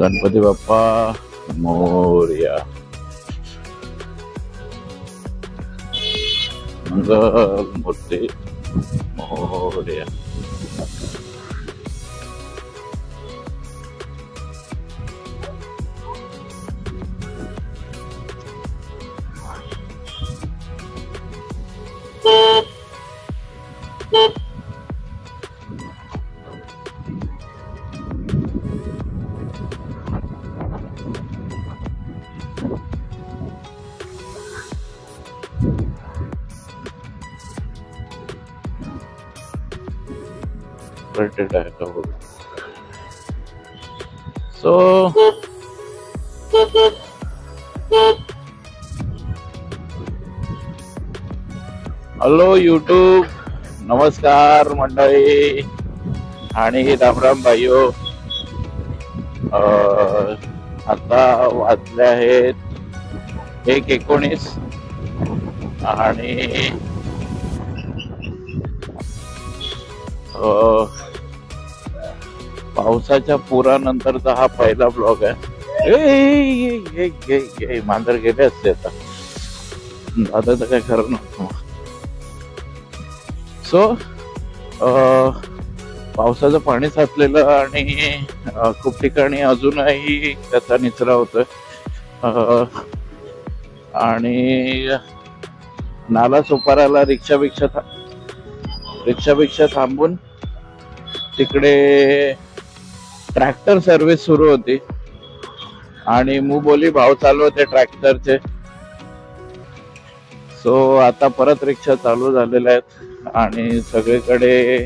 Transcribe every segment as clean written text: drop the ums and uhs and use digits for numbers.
गणपती बाप्पा मोरया. मंगल मूर्ती Morya. So hello YouTube, नमस्कार मंडळी आणि रामराम भाईओ. आता वाजले आहेत 1:19 आणि पावसाच्या पुरानंतरचा हा पहिला ब्लॉग आहे. मांजर गेले असते आता, दादा तर काय खरं नव्हतं. सो पावसाचं पाणी साचलेलं आणि खूप ठिकाणी अजूनही त्याचा निचरा होतोय. आणि नाला सुपाराला रिक्षापेक्षा थांबून तिकडे ट्रॅक्टर सर्व्हिस सुरू होती आणि मुबोली भाव चालू होते ट्रॅक्टरचे. सो आता परत रिक्षा चालू झालेल्या आहेत आणि सगळीकडे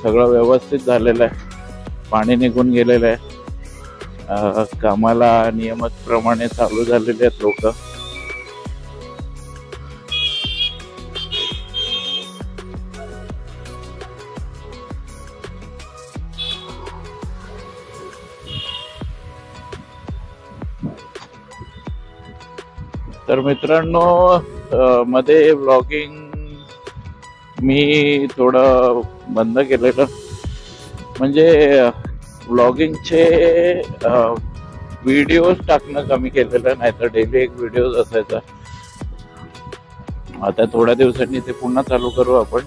सगळं व्यवस्थित झालेलं आहे. पाणी निघून गेलेलं आहे. कामाला नियमितप्रमाणे चालू झालेले आहेत लोक. तर मित्रांनो, मध्ये व्लॉगिंग मी थोडं बंद केलेलं, म्हणजे व्लॉगिंगचे व्हिडिओज टाकणं कमी केलेलं. नाही तर डेली एक व्हिडिओ असायचा. आता थोड्या दिवसांनी ते पुन्हा चालू करू आपण.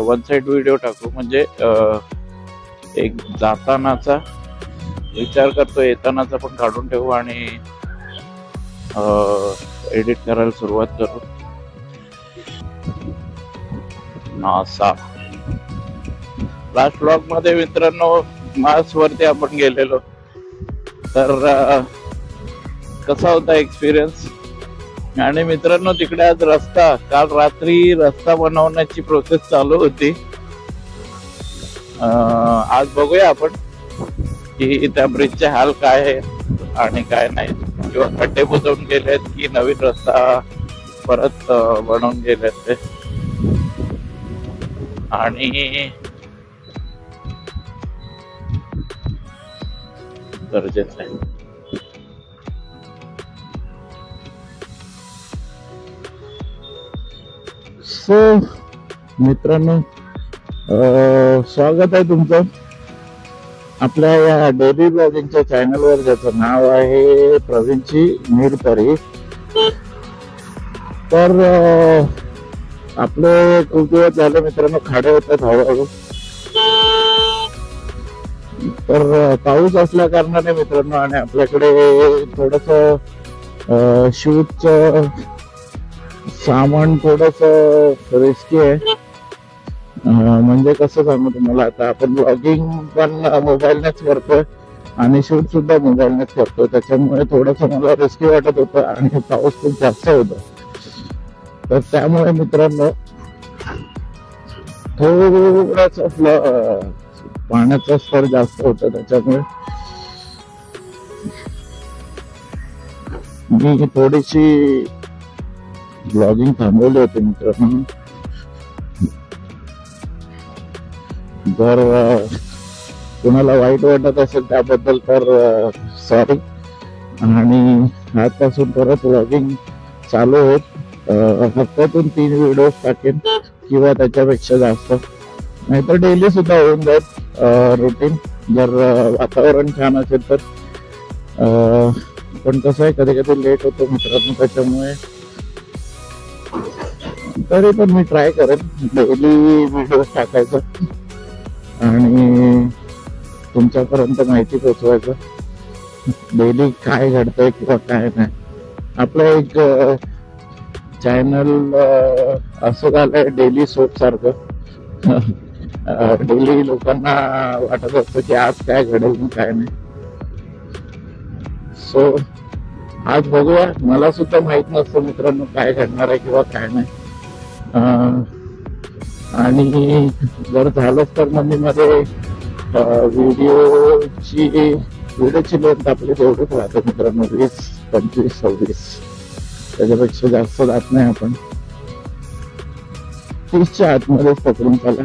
वन साइड व्हिडिओ टाकू, म्हणजे एक जातानाचा विचार करतो, येतानाचा पण काढून ठेवू आणि एडिट करायला सुरुवात करू. नासा लास्ट ब्लॉग मध्ये मित्रांनो मार्स वरती आपण गेलेलो. तर कसा होता एक्सपिरियन्स. आणि मित्रांनो, तिकडे आज काल रात्री रस्ता बनवण्याची प्रोसेस चालू होती. आज बघूया आपण की त्या ब्रिजचे हाल काय आहे आणि काय नाही, किंवा खड्डे बुजवून गेलेत की नवीन रस्ता परत बनवून गेलेत ते. आणि गरजेचं आहे. सो मित्रांनो, स्वागत आहे तुमचं आपल्या या डेली ब्लॉगिंगच्या चॅनलवर, ज्याचं नाव आहे प्रवीणची नीरपरी. तर आपले खूप दिवस झाले मित्रांनो खाडे होतात हळूहळू. तर पाऊस असल्या कारणाने मित्रांनो, आणि आपल्याकडे थोडस शूटच सामान थोडस रिस्की आहे. म्हणजे कसं सांगू तुम्हाला, आता आपण ब्लॉगिंग पण मोबाईलनेच करतोय आणि शूट सुद्धा मोबाईलनेच करतोय. त्याच्यामुळे थोडस मला रिस्की वाटत होतं आणि पाऊस खूप जास्त होता. तर त्यामुळे मित्रांनो थोडासा पाण्याचा स्तर जास्त होता. त्याच्यामुळे मी थोडीशी ब्लॉगिंग थांबवली होती मित्रांनो. जर कोणाला वाईट वाटत असेल त्याबद्दल तर सॉरी. आणि आजपासून परत व्लॉगिंग चालू होत. हप्त्यातून 3 व्हिडिओ टाकेन किंवा त्याच्यापेक्षा जास्त, नाहीतर डेली सुद्धा होऊन जाईल रुटीन. जर वातावरण छान असेल तर. पण कसं आहे कधी कधी लेट होतो मित्रांनो, त्याच्यामुळे तरी पण मी ट्राय करेन डेली व्हिडिओ टाकायचं आणि तुमच्यापर्यंत माहिती पोचवायचं डेली काय घडतंय किंवा काय नाही. आपलं एक चॅनल असं झालंय डेली सोप सारखं. डेली लोकांना वाटत असतं की आज काय घडेल काय नाही. सो आज बघूया, मला सुद्धा माहित नसतं मित्रांनो काय घडणार आहे किंवा काय नाही. आणि जर झालंच तर मग मध्ये व्हिडिओची लेंथ आपली तेवढीच राहते मित्रांनो, 20, 25, 26, त्याच्यापेक्षा जास्त जात नाही आपण. 30च्या आतमध्येच पकडून चला.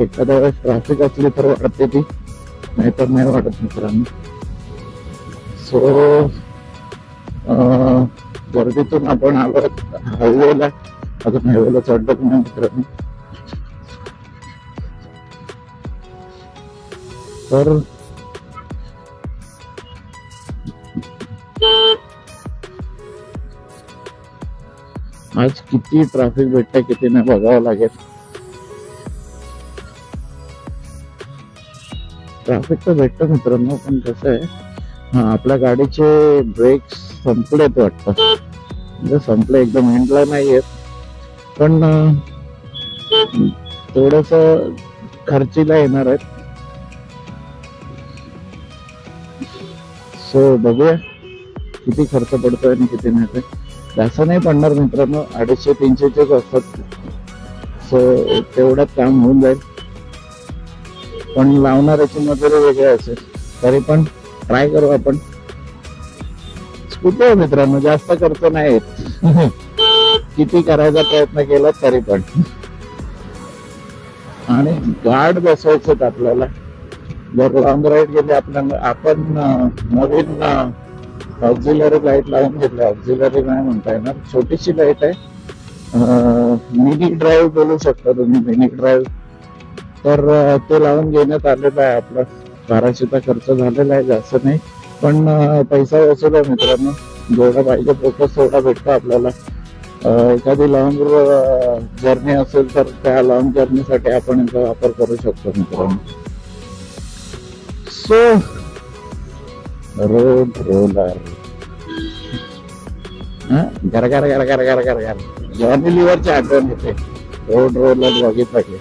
एखाद्या वेळेस ट्रॅफिक असली तर वाढते ती, नाहीतर नाही वाढत मित्रांनो. सो गर्दीतून आपण आलो हायवेला, अजून हायवेला चढलो की नाही मित्रांनो. तर आज किती ट्रॅफिक भेटतंय किती नाही बघावं लागेल. ट्रॅफिक तर भेटतं मित्रांनो, पण कसं आहे आपल्या गाडीचे ब्रेक्स संपलेत वाटतं. म्हणजे संपले, एकदम एंडला नाही आहेत, पण थोडस खर्चीला येणार आहेत. सो बघूया किती खर्च पडतोय आणि किती नाही ते. जास्त नाही पडणार मित्रांनो, 250-300 असतात. सो तेवढ्यात काम होऊन जाईल, पण लावणाऱ्याची मजुरी वेगळी असेल. तरी पण ट्राय करू आपण. स्कूटी आहे मित्रांनो, जास्त खर्च नाही येत. किती करायचा प्रयत्न केला तरी पण. आणि गार्ड बसवायचं आपल्याला. जर लॉंग राईड गेले आपण नवीन ऑक्झिलरी लाईट लावून घेतली. ऑक्झिलरी नाही म्हणता येणार, छोटीशी लाईट आहे, मिनी ड्राईव्ह बोलू शकता तुम्ही, मिनी ड्राईव्ह. तर ते लावून घेण्यात आलेलं आहे. आपलं 1200चा खर्च झालेला आहे, जास्त नाही, पण पैसा वसूल आहे मित्रांनो. जेवढा पाहिजे फोकस तेवढा भेटतो आपल्याला. एखादी लॉंग जर्नी असेल तर त्या लॉंग जर्नीसाठी आपण याचा वापर करू शकतो मित्रांनो. सो रोड रोलर घर घर घर घर घर घर घर जॉनी लिव्हरची आठवण येते. रोड रोलर बघितलं की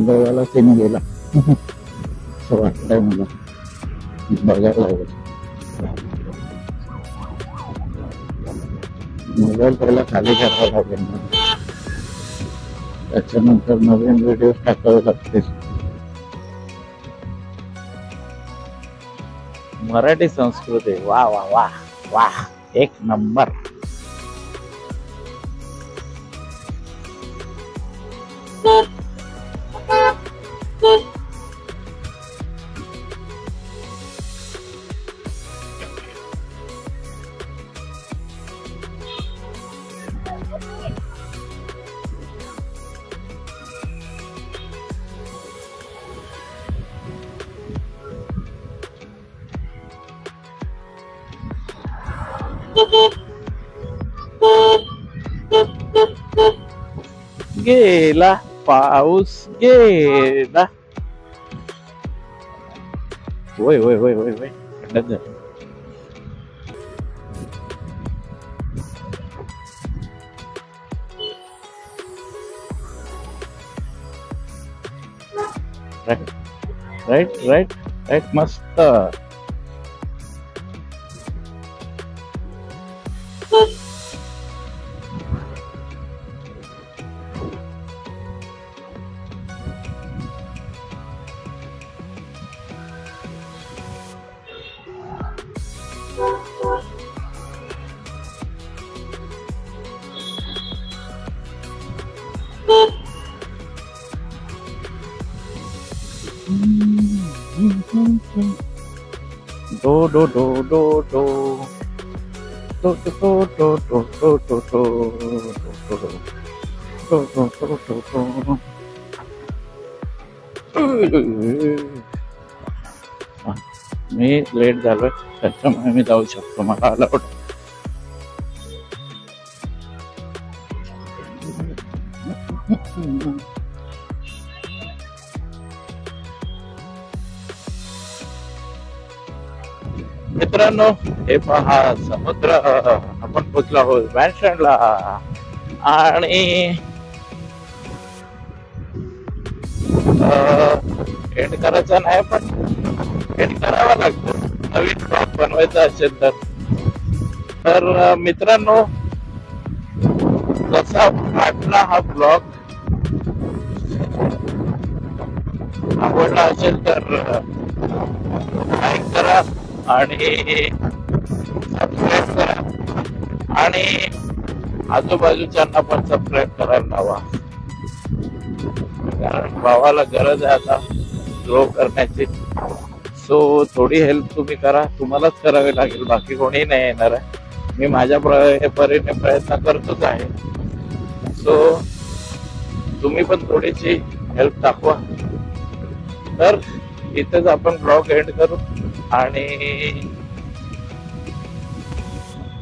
गोव्याला सीन गेला असं वाटतंय मला. बघायला लागेल. मोबाईल पहिला खाली करावा लागेल मला, त्याच्यानंतर नवीन व्हिडिओ टाकावे लागतील. मराठी संस्कृती वा वा वा वा, एक नंबर. गेला पाऊस गेला. होय होय होय होय होय. राईट राईट राईट, मस्त. Do do do do do do do do do do do do do do. Me let झालोय त्याच्यामुळे मी जाऊ शकतो, मला अलाउड. मित्रांनो, हे पहा समुद्र. आपण पोचलो आहोत बँडस्टँडला आणि एंड करायचा नाही, पण एंड करावा लागतो नवीन ब्लॉग बनवायचा असेल तर. मित्रांनो, कसा वाटला हा ब्लॉग, आवडला असेल तर लाईक करा आणि सबस्क्राईब करा आणि आजूबाजूच्यांना पण सबस्क्राईब करायला लावा, कारण भावाला गरज आहे आता ग्रो करण्याची. सो थोडी हेल्प तुम्ही करा, तुम्हालाच करावी लागेल, बाकी कोणी नाही येणार आहे. मी माझ्या परीने प्रयत्न करतोच आहे. सो तुम्ही पण थोडीशी हेल्प दाखवा. तर इथेच आपण ब्लॉग एंड करू आणि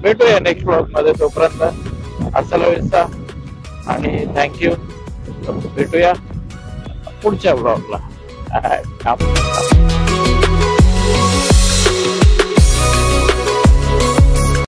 भेटूया नेक्स्ट ब्लॉग मध्ये. तोपर्यंत असाला विसा आणि थँक्यू. भेटूया पुढच्या ब्लॉगला.